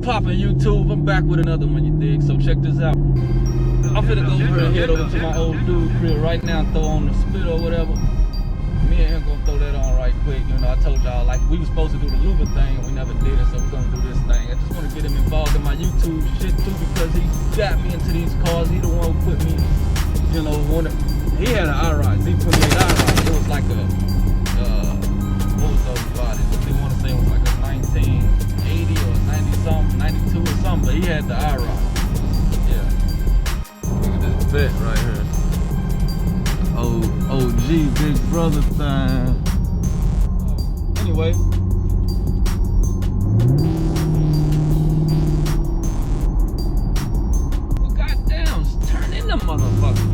Poppin' YouTube, I'm back with another one, you dig? So check this out. I'm finna go over and head over to my old dude crib right now and throw on the split or whatever. Me and him gonna throw that on right quick. You know, I told y'all like we was supposed to do the Luba thing and we never did it, so we're gonna do this thing. I just wanna get him involved in my YouTube shit too because he got me into these cars. He the one who put me, you know, he had an IROC, Z28 IROC. It was like a, what was those bodies? They wanna say it was like a 1980 or 90 something, 92 or something, but he had the IROC. Yeah. Look at this vet right here. OG big brother thing. Anyway. Well, goddamn, turn in the motherfucker.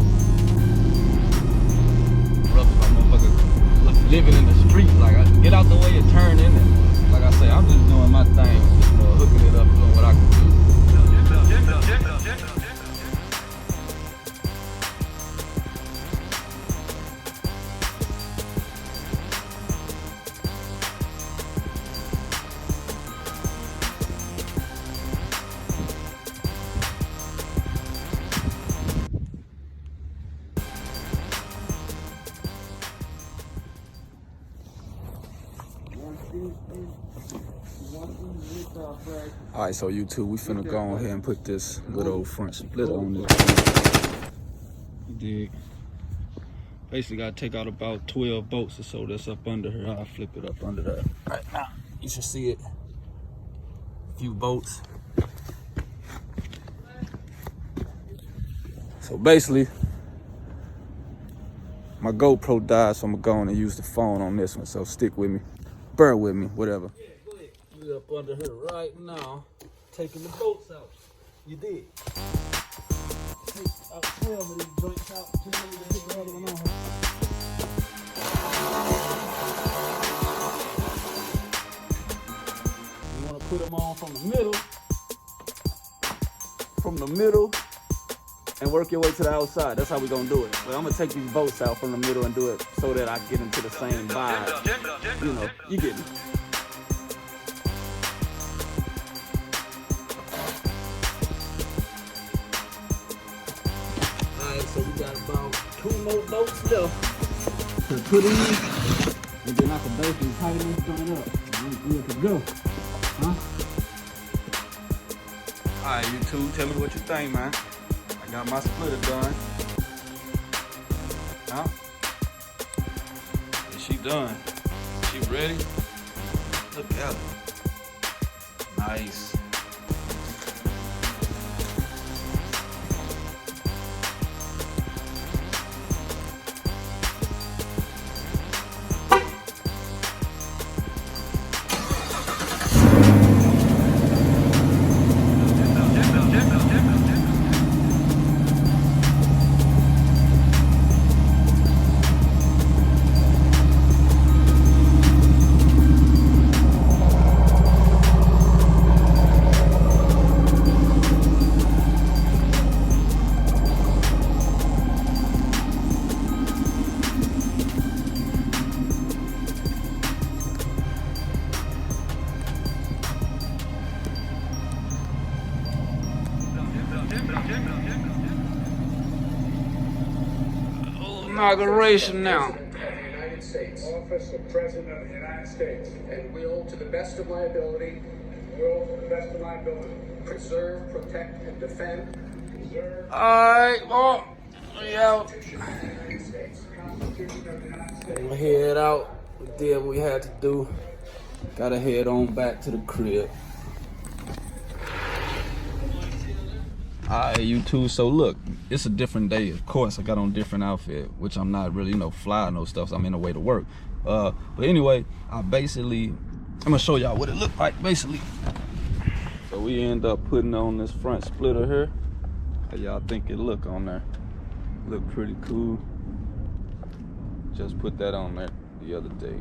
Brother, my motherfucker living in the street. Like, get out the way and turn in it. Like I say, I'm just doing my thing, just hooking it up, doing what I can do. Alright, so YouTube, we finna go ahead and put this little old front splitter on this. You dig? Basically gotta take out about 12 bolts or so that's up under here. I'll flip it up under there. Right now, you should see it. A few bolts. So basically, my GoPro died, so I'm gonna go on and use the phone on this one. So stick with me, bear with me, whatever. We up under here right now, taking the bolts out. You did. Take out 12 of these joints out. Just let me take the other one on here. You want to put them on from the middle, and work your way to the outside. That's how we're gonna do it. But I'm gonna take these bolts out from the middle and do it so that I get into the same vibe. You know, you get me. So we got about 2 more bolts left to put in, and then I can basically tighten this joint up. I'm good to go. Huh? Alright, YouTube, tell me what you think, man. I got my splitter done. Huh? Is she done? She ready? Look at her. Nice. Inauguration now. United States. Office of President of the United States. And will, to the best of my ability, preserve, protect, and defend. Alright, well, we out. We'll head out. We did what we had to do. Gotta head on back to the crib. Alright, YouTube, so look, it's a different day. Of course, I got on a different outfit, which I'm not really, fly no stuff, so I'm in the way to work. But anyway, I'm gonna show y'all what it looked like, basically. So we end up putting on this front splitter here. How y'all think it look on there? Look pretty cool. Just put that on there the other day.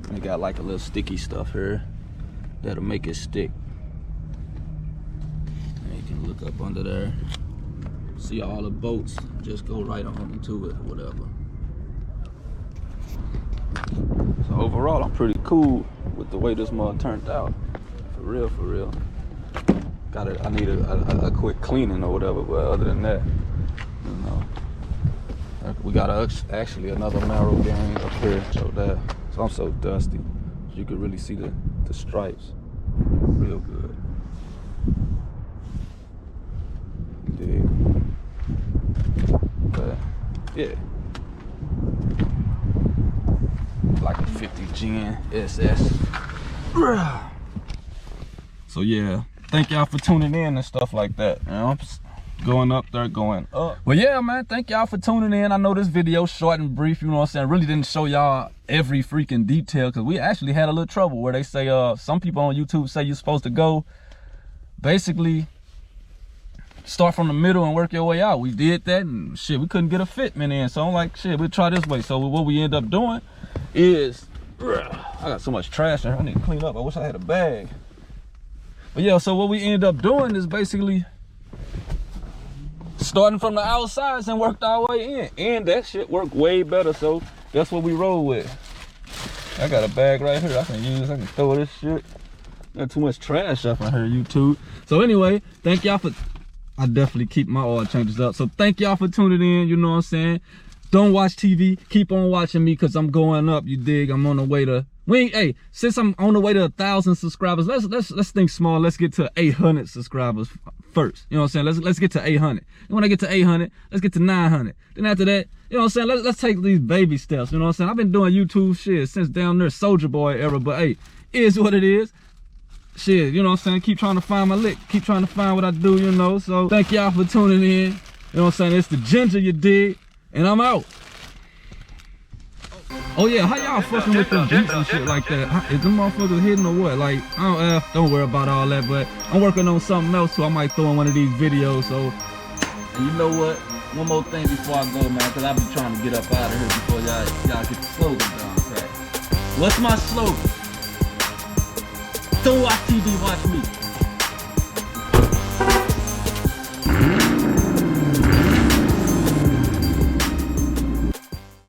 And it got like a little sticky stuff here that'll make it stick. Look up under there. See all the boats. Just go right on into it or whatever. So overall, I'm pretty cool with the way this mud turned out. For real, for real. I need a quick cleaning or whatever, but other than that, you know. We got actually another marrow gang up here, so that. So I'm so dusty. You can really see the stripes. Real good. Dig. But yeah. Like a 50 Gen SS. So yeah, thank y'all for tuning in and stuff like that. You know, going up there, going up. Well, yeah, man, thank y'all for tuning in. I know this video short and brief, you know what I'm saying? Really didn't show y'all every freaking detail because we actually had a little trouble where they say, some people on YouTube say you're supposed to go, basically, start from the middle and work your way out. We did that and shit, we couldn't get a fitment in. So I'm like, shit, we'll try this way. So what we end up doing is, I got so much trash in here, I need to clean up. I wish I had a bag. But yeah, so what we end up doing is basically starting from the outsides and worked our way in. And that shit worked way better, so that's what we roll with. I got a bag right here I can use. I can throw this shit. Got too much trash up in here, YouTube. So anyway, thank y'all for, I definitely keep my oil changes up. So thank y'all for tuning in, you know what I'm saying? Don't watch TV, keep on watching me because I'm going up, you dig? I'm on the way to, hey, since I'm on the way to 1,000 subscribers, let's think small. Let's get to 800 subscribers first. You know what I'm saying? Let's get to 800. And when I get to 800, let's get to 900. Then after that, you know what I'm saying? Let's take these baby steps. You know what I'm saying? I've been doing YouTube shit since down there Soldier Boy era, but hey, it is what it is. Shit, you know what I'm saying? Keep trying to find my lick. Keep trying to find what I do, you know? So thank y'all for tuning in. You know what I'm saying? It's the Ginger, you dig? And I'm out. Oh yeah, how y'all fucking with them beats and shit like that? Is them motherfuckers hidden or what? Like, don't worry about all that, but I'm working on something else, so I might throw in one of these videos. So, and you know what? One more thing before I go, man, because I be trying to get up out of here before y'all get the slogan down pat. What's my slogan? Don't watch TV, watch me.